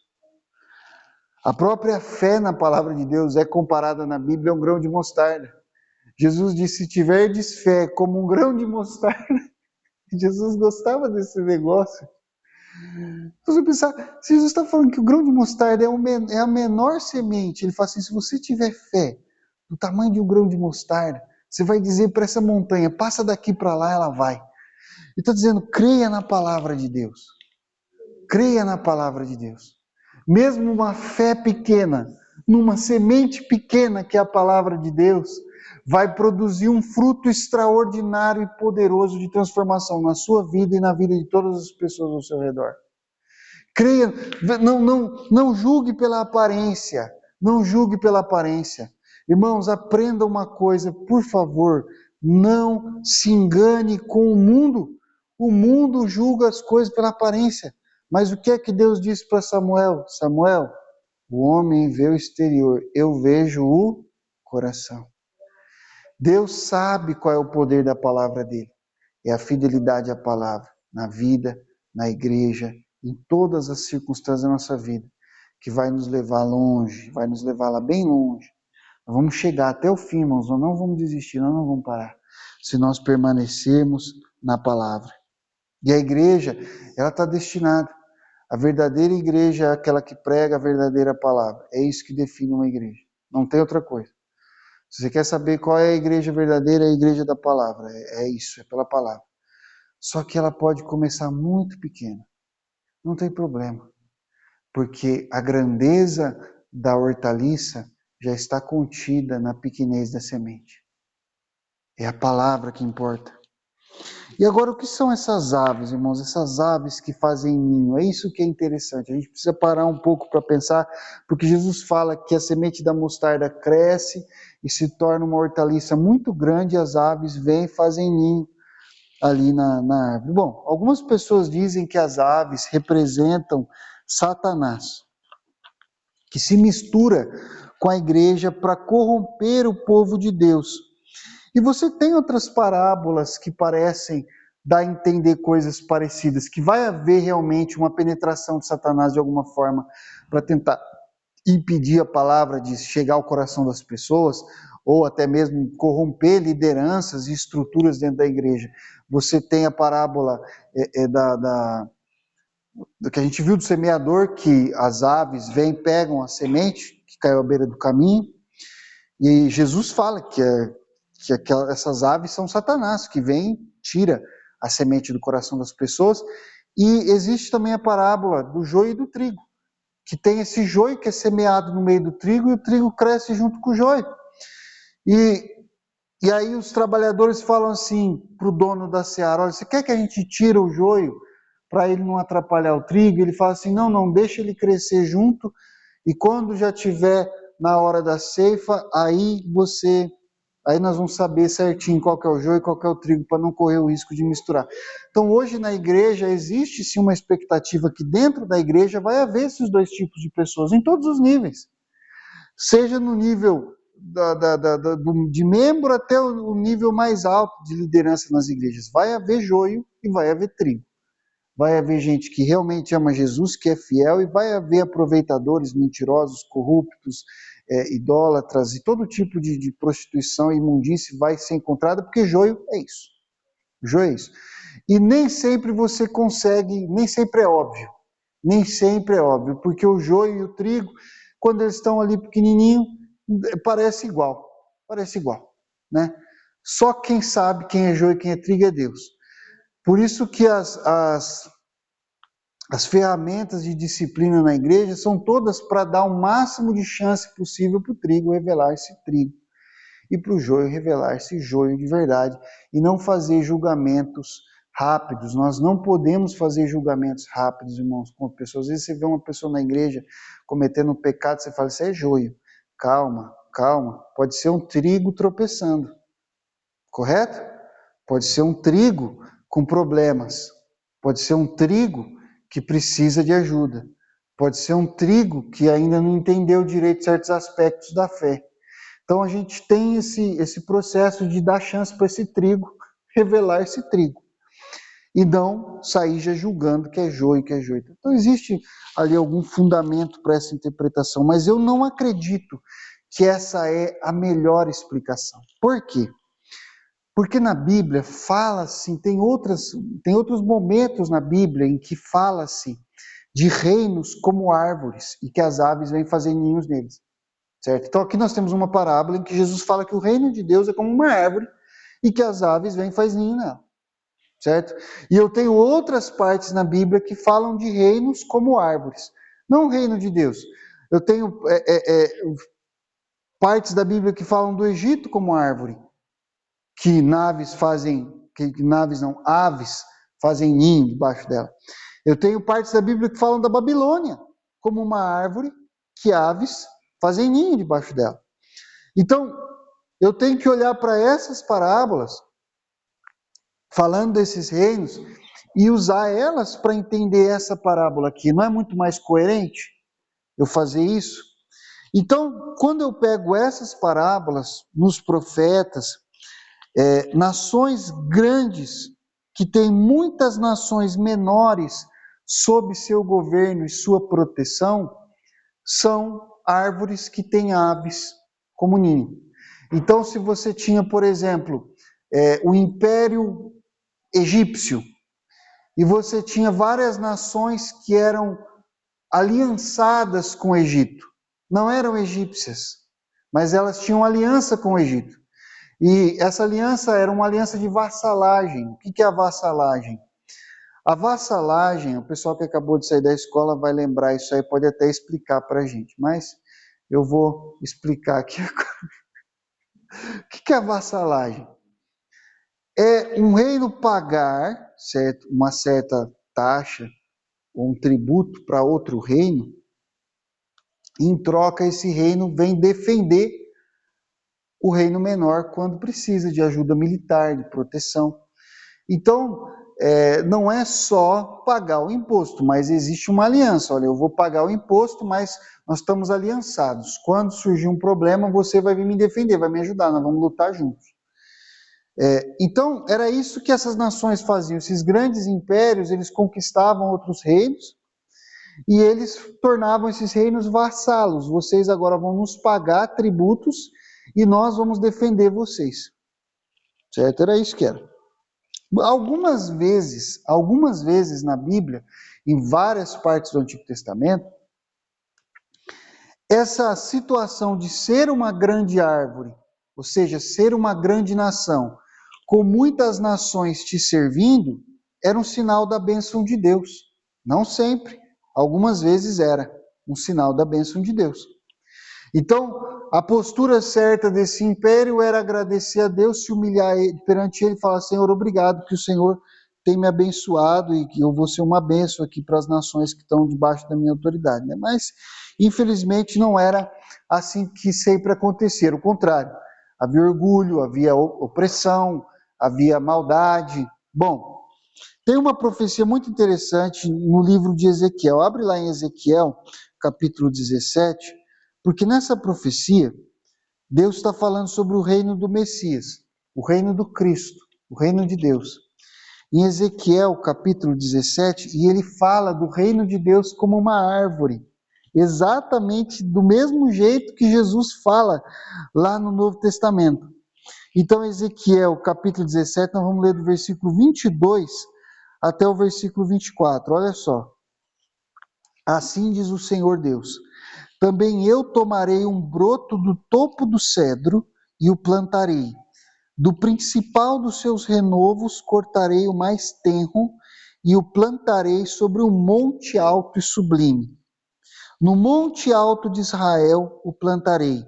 A própria fé na palavra de Deus é comparada na Bíblia a um grão de mostarda. Jesus disse, se tiverdes fé como um grão de mostarda, Jesus gostava desse negócio. Se você pensar, se Jesus está falando que o grão de mostarda é a menor semente, ele fala assim, se você tiver fé do tamanho de um grão de mostarda, você vai dizer para essa montanha, passa daqui para lá, ela vai. Ele está dizendo, creia na palavra de Deus. Creia na palavra de Deus. Mesmo uma fé pequena, numa semente pequena que é a palavra de Deus, vai produzir um fruto extraordinário e poderoso de transformação na sua vida e na vida de todas as pessoas ao seu redor. Creia, não julgue pela aparência, não julgue pela aparência. Irmãos, aprenda uma coisa, por favor, não se engane com o mundo. O mundo julga as coisas pela aparência. Mas o que é que Deus disse para Samuel? Samuel, o homem vê o exterior, eu vejo o coração. Deus sabe qual é o poder da palavra dele. É a fidelidade à palavra, na vida, na igreja, em todas as circunstâncias da nossa vida, que vai nos levar longe, vai nos levar lá bem longe. Nós vamos chegar até o fim, irmãos, nós não vamos desistir, nós não vamos parar, se nós permanecermos na palavra. E a igreja, ela está destinada. A verdadeira igreja é aquela que prega a verdadeira palavra. É isso que define uma igreja. Não tem outra coisa. Se você quer saber qual é a igreja verdadeira, é a igreja da palavra. É isso, é pela palavra. Só que ela pode começar muito pequena. Não tem problema. Porque a grandeza da hortaliça já está contida na pequenez da semente. É a palavra que importa. E agora, o que são essas aves, irmãos? Essas aves que fazem ninho. É isso que é interessante. A gente precisa parar um pouco para pensar, porque Jesus fala que a semente da mostarda cresce e se torna uma hortaliça muito grande, e as aves vêm e fazem ninho ali na árvore. Bom, algumas pessoas dizem que as aves representam Satanás, que se mistura com a igreja para corromper o povo de Deus. E você tem outras parábolas que parecem dar a entender coisas parecidas, que vai haver realmente uma penetração de Satanás de alguma forma para tentar impedir a palavra de chegar ao coração das pessoas, ou até mesmo corromper lideranças e estruturas dentro da igreja. Você tem a parábola do que a gente viu do semeador, que as aves vêm, pegam a semente que caiu à beira do caminho, e Jesus fala que essas aves são Satanás, que vem, tira a semente do coração das pessoas. E existe também a parábola do joio e do trigo, que tem esse joio que é semeado no meio do trigo, e o trigo cresce junto com o joio. E aí os trabalhadores falam assim para o dono da seara, olha, você quer que a gente tire o joio para ele não atrapalhar o trigo? Ele fala assim, não, deixa ele crescer junto, e quando já tiver na hora da ceifa, aí nós vamos saber certinho qual que é o joio e qual que é o trigo, para não correr o risco de misturar. Então, hoje na igreja, existe sim uma expectativa que dentro da igreja vai haver esses dois tipos de pessoas, em todos os níveis. Seja no nível de membro até o nível mais alto de liderança nas igrejas. Vai haver joio e vai haver trigo. Vai haver gente que realmente ama Jesus, que é fiel, e vai haver aproveitadores, mentirosos, corruptos, idólatras, e todo tipo de prostituição e imundície vai ser encontrada, porque joio é isso. Joio é isso. E nem sempre você consegue, nem sempre é óbvio. Nem sempre é óbvio, porque o joio e o trigo, quando eles estão ali pequenininho, parece igual, né? Só quem sabe quem é joio e quem é trigo é Deus. Por isso que as ferramentas de disciplina na igreja são todas para dar o máximo de chance possível para o trigo revelar-se trigo e para o joio revelar-se joio de verdade e não fazer julgamentos rápidos. Nós não podemos fazer julgamentos rápidos, irmãos, com pessoas. Às vezes você vê uma pessoa na igreja cometendo um pecado, você fala, isso é joio. Calma, pode ser um trigo tropeçando, correto? Pode ser um trigo com problemas, pode ser um trigo que precisa de ajuda, pode ser um trigo que ainda não entendeu direito certos aspectos da fé. Então a gente tem esse processo de dar chance para esse trigo revelar esse trigo e não sair já julgando que é joio, Então existe ali algum fundamento para essa interpretação, mas eu não acredito que essa é a melhor explicação. Por quê? Porque na Bíblia fala-se, tem outros momentos na Bíblia em que fala-se de reinos como árvores e que as aves vêm fazer ninhos neles, certo? Então aqui nós temos uma parábola em que Jesus fala que o reino de Deus é como uma árvore e que as aves vêm e fazem ninho nela, certo? E eu tenho outras partes na Bíblia que falam de reinos como árvores, não o reino de Deus. Eu tenho partes da Bíblia que falam do Egito como árvore, aves fazem ninho debaixo dela. Eu tenho partes da Bíblia que falam da Babilônia como uma árvore que aves fazem ninho debaixo dela. Então, eu tenho que olhar para essas parábolas, falando desses reinos, e usar elas para entender essa parábola aqui. Não é muito mais coerente eu fazer isso? Então, quando eu pego essas parábolas nos profetas, nações grandes, que têm muitas nações menores sob seu governo e sua proteção, são árvores que têm aves como ninho. Então, se você tinha, por exemplo, o Império Egípcio, e você tinha várias nações que eram aliançadas com o Egito, não eram egípcias, mas elas tinham aliança com o Egito. E essa aliança era uma aliança de vassalagem. O que é a vassalagem? A vassalagem, o pessoal que acabou de sair da escola vai lembrar isso aí, pode até explicar para a gente, mas eu vou explicar aqui agora. O que é a vassalagem? É um reino pagar, certo, uma certa taxa ou um tributo para outro reino, e em troca esse reino vem defender o reino menor quando precisa de ajuda militar, de proteção. Então, não é só pagar o imposto, mas existe uma aliança. Olha, eu vou pagar o imposto, mas nós estamos aliançados. Quando surgir um problema, você vai vir me defender, vai me ajudar, nós vamos lutar juntos. Então, era isso que essas nações faziam. Esses grandes impérios, eles conquistavam outros reinos e eles tornavam esses reinos vassalos. Vocês agora vão nos pagar tributos e nós vamos defender vocês. Certo? Era isso que era. Algumas vezes na Bíblia, em várias partes do Antigo Testamento, essa situação de ser uma grande árvore, ou seja, ser uma grande nação, com muitas nações te servindo, era um sinal da bênção de Deus. Não sempre, algumas vezes era um sinal da bênção de Deus. Então, a postura certa desse império era agradecer a Deus, se humilhar perante ele e falar, Senhor, obrigado que o Senhor tem me abençoado e que eu vou ser uma bênção aqui para as nações que estão debaixo da minha autoridade, né? Mas, infelizmente, não era assim que sempre acontecia. O contrário, havia orgulho, havia opressão, havia maldade. Bom, tem uma profecia muito interessante no livro de Ezequiel. Abre lá em Ezequiel, capítulo 17, porque nessa profecia, Deus está falando sobre o reino do Messias, o reino do Cristo, o reino de Deus. Em Ezequiel, capítulo 17, e ele fala do reino de Deus como uma árvore, exatamente do mesmo jeito que Jesus fala lá no Novo Testamento. Então, Ezequiel, capítulo 17, nós vamos ler do versículo 22 até o versículo 24. Olha só. Assim diz o Senhor Deus: também eu tomarei um broto do topo do cedro e o plantarei. Do principal dos seus renovos cortarei o mais tenro e o plantarei sobre um monte alto e sublime. No monte alto de Israel o plantarei,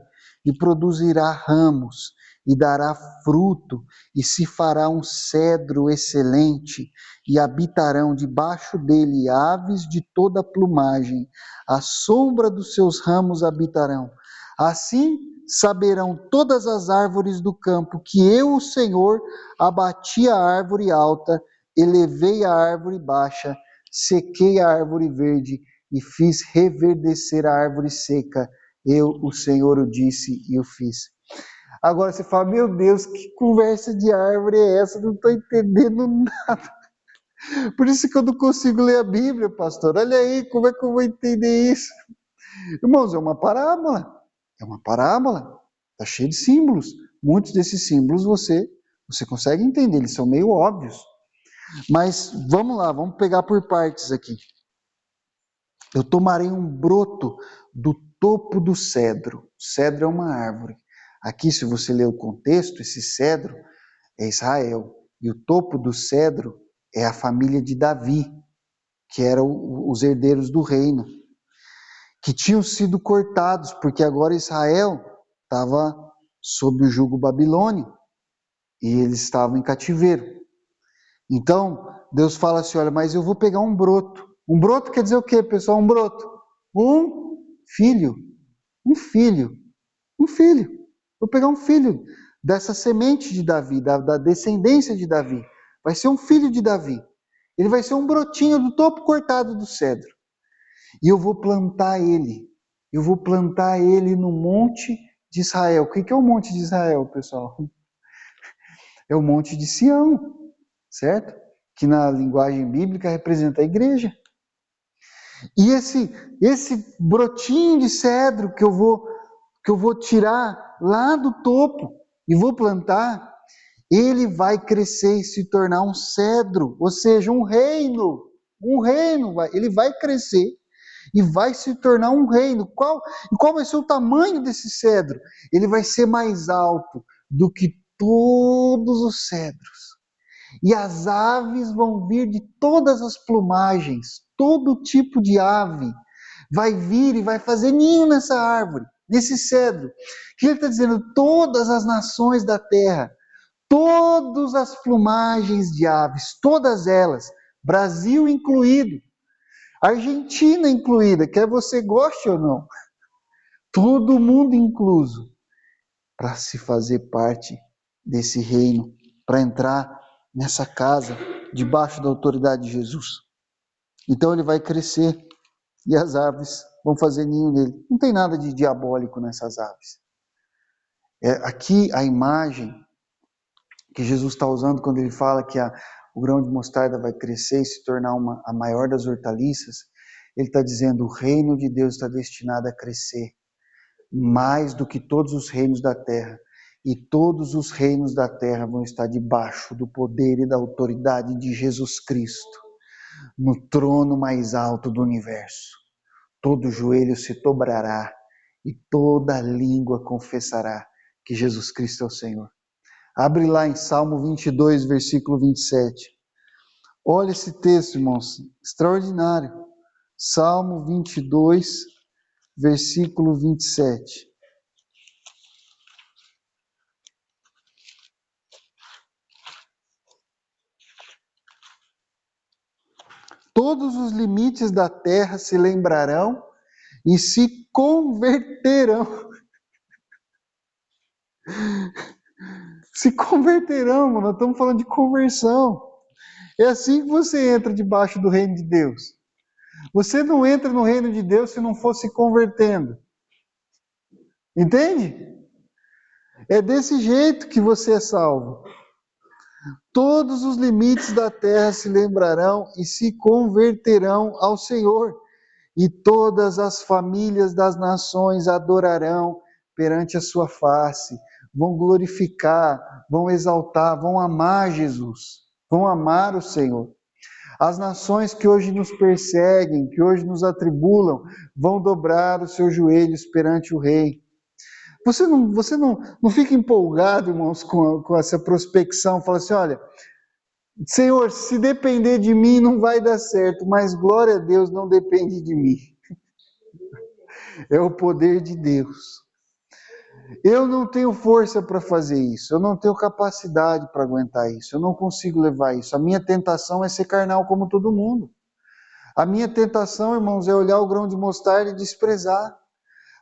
e produzirá ramos, e dará fruto, e se fará um cedro excelente, e habitarão debaixo dele aves de toda plumagem, à sombra dos seus ramos habitarão. Assim saberão todas as árvores do campo que eu, o Senhor, abati a árvore alta, elevei a árvore baixa, sequei a árvore verde, e fiz reverdecer a árvore seca. Eu, o Senhor, o disse e o fiz. Agora você fala, meu Deus, que conversa de árvore é essa? Não estou entendendo nada. Por isso que eu não consigo ler a Bíblia, pastor. Olha aí, como é que eu vou entender isso? Irmãos, é uma parábola. É uma parábola. Está cheio de símbolos. Muitos desses símbolos você consegue entender, eles são meio óbvios. Mas vamos lá, vamos pegar por partes aqui. Eu tomarei um broto do topo do cedro. O cedro é uma árvore. Aqui, se você ler o contexto, esse cedro é Israel. E o topo do cedro é a família de Davi, que eram os herdeiros do reino, que tinham sido cortados, porque agora Israel estava sob o jugo babilônio e eles estavam em cativeiro. Então, Deus fala assim, olha, mas eu vou pegar um broto. Um broto quer dizer o quê, pessoal? Um broto. Um filho. Um filho. Um filho. Vou pegar um filho dessa semente de Davi, da descendência de Davi. Vai ser um filho de Davi. Ele vai ser um brotinho do topo cortado do cedro. E eu vou plantar ele. Eu vou plantar ele no monte de Israel. O que é o monte de Israel, pessoal? É o monte de Sião, certo? Que na linguagem bíblica representa a igreja. E esse brotinho de cedro que eu vou tirar lá do topo e vou plantar, ele vai crescer e se tornar um cedro, ou seja, um reino. Um reino, ele vai crescer e vai se tornar um reino. E qual vai ser o tamanho desse cedro? Ele vai ser mais alto do que todos os cedros. E as aves vão vir de todas as plumagens, todo tipo de ave vai vir e vai fazer ninho nessa árvore, nesse cedro. Que ele está dizendo, todas as nações da terra, todas as plumagens de aves, todas elas, Brasil incluído, Argentina incluída, quer você goste ou não, todo mundo incluso, para se fazer parte desse reino, para entrar nessa casa, debaixo da autoridade de Jesus. Então ele vai crescer e as aves vão fazer ninho nele. Não tem nada de diabólico nessas aves. Aqui a imagem que Jesus está usando quando ele fala que o grão de mostarda vai crescer e se tornar a maior das hortaliças, ele está dizendo o reino de Deus está destinado a crescer mais do que todos os reinos da terra. E todos os reinos da terra vão estar debaixo do poder e da autoridade de Jesus Cristo, no trono mais alto do universo. Todo joelho se dobrará e toda língua confessará que Jesus Cristo é o Senhor. Abre lá em Salmo 22, versículo 27. Olha esse texto, irmãos, extraordinário. Salmo 22, versículo 27. Todos os limites da terra se lembrarão e se converterão. Se converterão, mano. Nós estamos falando de conversão. É assim que você entra debaixo do reino de Deus. Você não entra no reino de Deus se não for se convertendo. Entende? É desse jeito que você é salvo. Todos os limites da terra se lembrarão e se converterão ao Senhor, e todas as famílias das nações adorarão perante a sua face, vão glorificar, vão exaltar, vão amar Jesus, vão amar o Senhor. As nações que hoje nos perseguem, que hoje nos atribulam, vão dobrar os seus joelhos perante o Rei. Você não fica empolgado, irmãos, com essa prospecção, fala assim, olha, Senhor, se depender de mim não vai dar certo, mas glória a Deus, não depende de mim. É o poder de Deus. Eu não tenho força para fazer isso, eu não tenho capacidade para aguentar isso, eu não consigo levar isso. A minha tentação é ser carnal como todo mundo. A minha tentação, irmãos, é olhar o grão de mostarda e desprezar.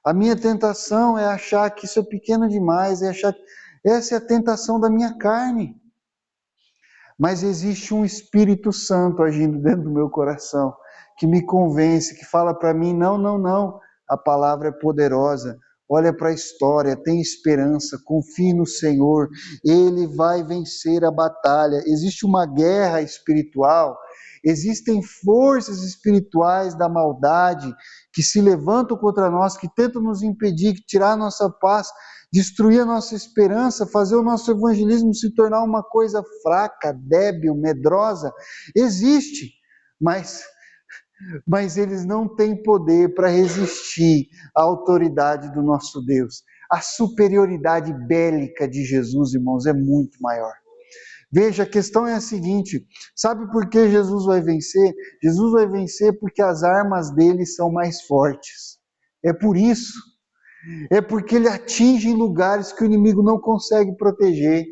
A minha tentação é achar que isso é pequeno demais, é achar que essa é a tentação da minha carne. Mas existe um Espírito Santo agindo dentro do meu coração, que me convence, que fala para mim, não, a palavra é poderosa, olha para a história, tem esperança, confie no Senhor, Ele vai vencer a batalha. Existe uma guerra espiritual, existem forças espirituais da maldade que se levantam contra nós, que tentam nos impedir, que tirar a nossa paz, destruir a nossa esperança, fazer o nosso evangelismo se tornar uma coisa fraca, débil, medrosa. Existe, mas eles não têm poder para resistir à autoridade do nosso Deus. A superioridade bélica de Jesus, irmãos, é muito maior. Veja, a questão é a seguinte, sabe por que Jesus vai vencer? Jesus vai vencer porque as armas dele são mais fortes. É por isso. É porque ele atinge em lugares que o inimigo não consegue proteger,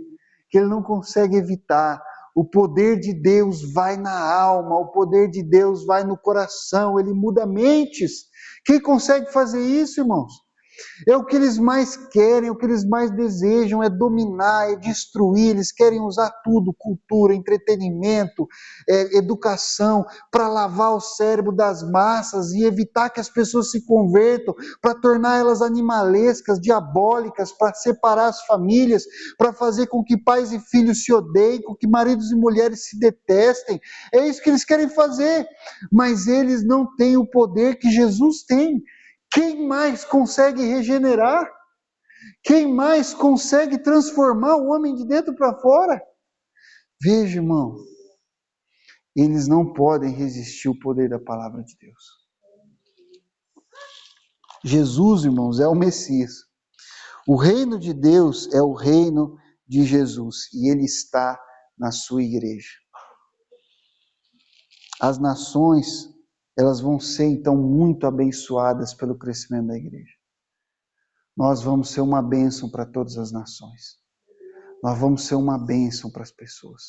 que ele não consegue evitar. O poder de Deus vai na alma, o poder de Deus vai no coração, ele muda mentes. Quem consegue fazer isso, irmãos? É o que eles mais querem, o que eles mais desejam, é dominar, é destruir, eles querem usar tudo, cultura, entretenimento, educação, para lavar o cérebro das massas e evitar que as pessoas se convertam, para tornar elas animalescas, diabólicas, para separar as famílias, para fazer com que pais e filhos se odeiem, com que maridos e mulheres se detestem. É isso que eles querem fazer, mas eles não têm o poder que Jesus tem. Quem mais consegue regenerar? Quem mais consegue transformar o homem de dentro para fora? Veja, irmão, eles não podem resistir ao poder da palavra de Deus. Jesus, irmãos, é o Messias. O reino de Deus é o reino de Jesus e ele está na sua igreja. As nações, elas vão ser então muito abençoadas pelo crescimento da igreja. Nós vamos ser uma bênção para todas as nações. Nós vamos ser uma bênção para as pessoas.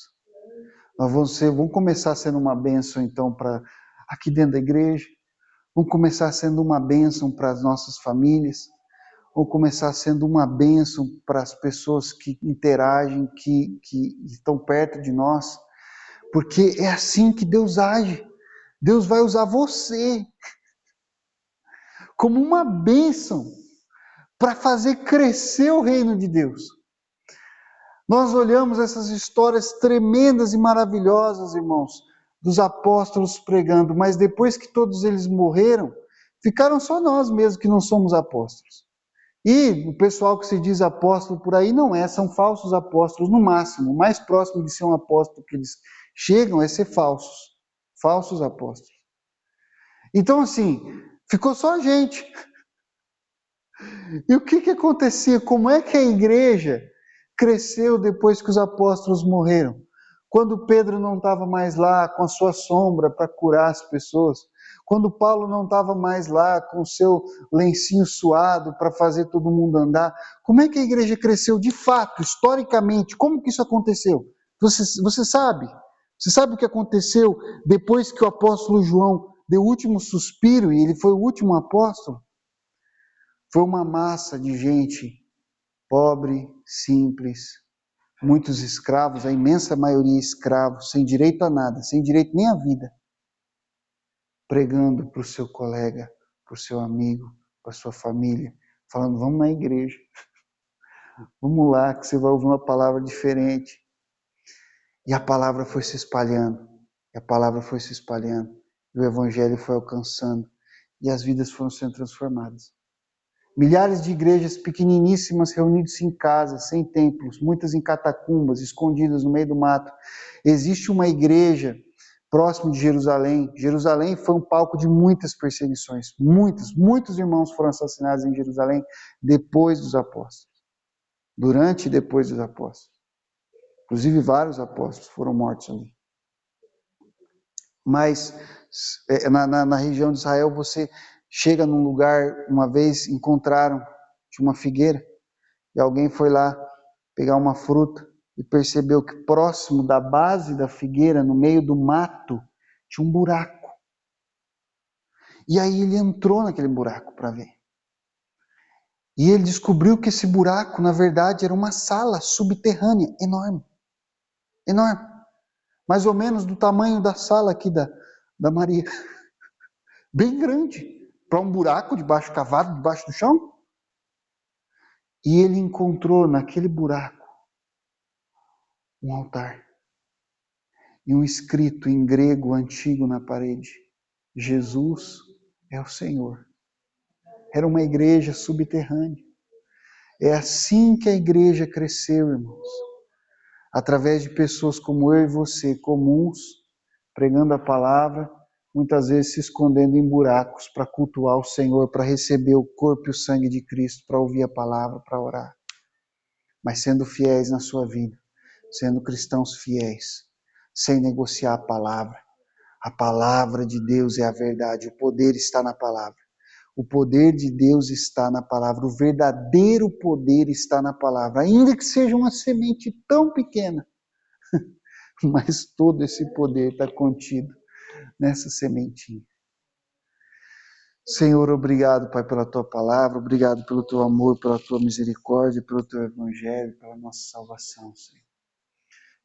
Vamos começar sendo uma bênção então para aqui dentro da igreja. Vamos começar sendo uma bênção para as nossas famílias. Vamos começar sendo uma bênção para as pessoas que interagem, que estão perto de nós. Porque é assim que Deus age. Deus vai usar você como uma bênção para fazer crescer o reino de Deus. Nós olhamos essas histórias tremendas e maravilhosas, irmãos, dos apóstolos pregando, mas depois que todos eles morreram, ficaram só nós mesmos que não somos apóstolos. E o pessoal que se diz apóstolo por aí não é, são falsos apóstolos no máximo. O mais próximo de ser um apóstolo que eles chegam é ser falsos apóstolos. Então assim, ficou só a gente. E o que acontecia? Como é que a igreja cresceu depois que os apóstolos morreram? Quando Pedro não estava mais lá com a sua sombra para curar as pessoas, quando Paulo não estava mais lá com o seu lencinho suado para fazer todo mundo andar, como é que a igreja cresceu de fato, historicamente? Como que isso aconteceu? Você sabe? Você sabe o que aconteceu depois que o apóstolo João deu o último suspiro e ele foi o último apóstolo? Foi uma massa de gente pobre, simples, muitos escravos, a imensa maioria escravos, sem direito a nada, sem direito nem à vida, pregando para o seu colega, para o seu amigo, para a sua família, falando, vamos na igreja, vamos lá que você vai ouvir uma palavra diferente. E a palavra foi se espalhando, e a palavra foi se espalhando, e o evangelho foi alcançando, e as vidas foram sendo transformadas. Milhares de igrejas pequeniníssimas reunidas em casas, sem templos, muitas em catacumbas, escondidas no meio do mato. Existe uma igreja próximo de Jerusalém. Jerusalém foi um palco de muitas perseguições. Muitos irmãos foram assassinados em Jerusalém depois dos apóstolos. Durante e depois dos apóstolos. Inclusive vários apóstolos foram mortos ali. Mas na região de Israel você chega num lugar, uma vez encontraram, tinha uma figueira, e alguém foi lá pegar uma fruta e percebeu que próximo da base da figueira, no meio do mato, tinha um buraco. E aí ele entrou naquele buraco para ver. E ele descobriu que esse buraco, na verdade, era uma sala subterrânea enorme. Enorme. Mais ou menos do tamanho da sala aqui da Maria. Bem grande. Para um buraco debaixo cavado, debaixo do chão. E ele encontrou naquele buraco um altar. E um escrito em grego antigo na parede. Jesus é o Senhor. Era uma igreja subterrânea. É assim que a igreja cresceu, irmãos. Através de pessoas como eu e você, comuns, pregando a palavra, muitas vezes se escondendo em buracos para cultuar o Senhor, para receber o corpo e o sangue de Cristo, para ouvir a palavra, para orar. Mas sendo fiéis na sua vida, sendo cristãos fiéis, sem negociar a palavra. A palavra de Deus é a verdade, o poder está na palavra. O poder de Deus está na palavra, o verdadeiro poder está na palavra, ainda que seja uma semente tão pequena, mas todo esse poder está contido nessa sementinha. Senhor, obrigado, Pai, pela Tua palavra, obrigado pelo Teu amor, pela Tua misericórdia, pelo Teu evangelho, pela nossa salvação, Senhor.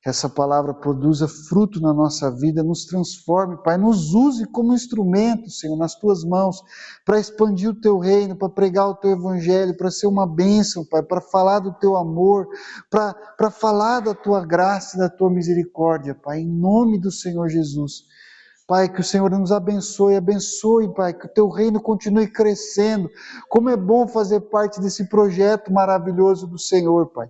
Que essa palavra produza fruto na nossa vida, nos transforme, Pai, nos use como instrumento, Senhor, nas Tuas mãos, para expandir o Teu reino, para pregar o Teu evangelho, para ser uma bênção, Pai, para falar do Teu amor, para falar da Tua graça e da Tua misericórdia, Pai, em nome do Senhor Jesus. Pai, que o Senhor nos abençoe, Pai, que o Teu reino continue crescendo. Como é bom fazer parte desse projeto maravilhoso do Senhor, Pai.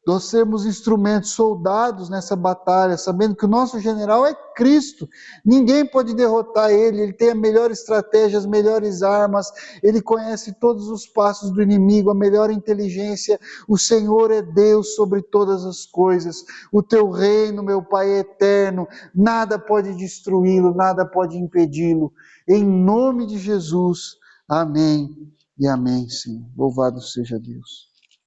Nós sermos instrumentos, soldados nessa batalha, sabendo que o nosso general é Cristo. Ninguém pode derrotar Ele, Ele tem a melhor estratégia, as melhores armas, Ele conhece todos os passos do inimigo, a melhor inteligência. O Senhor é Deus sobre todas as coisas. O Teu reino, meu Pai, é eterno. Nada pode destruí-lo, nada pode impedi-lo. Em nome de Jesus, amém e amém, Senhor. Louvado seja Deus.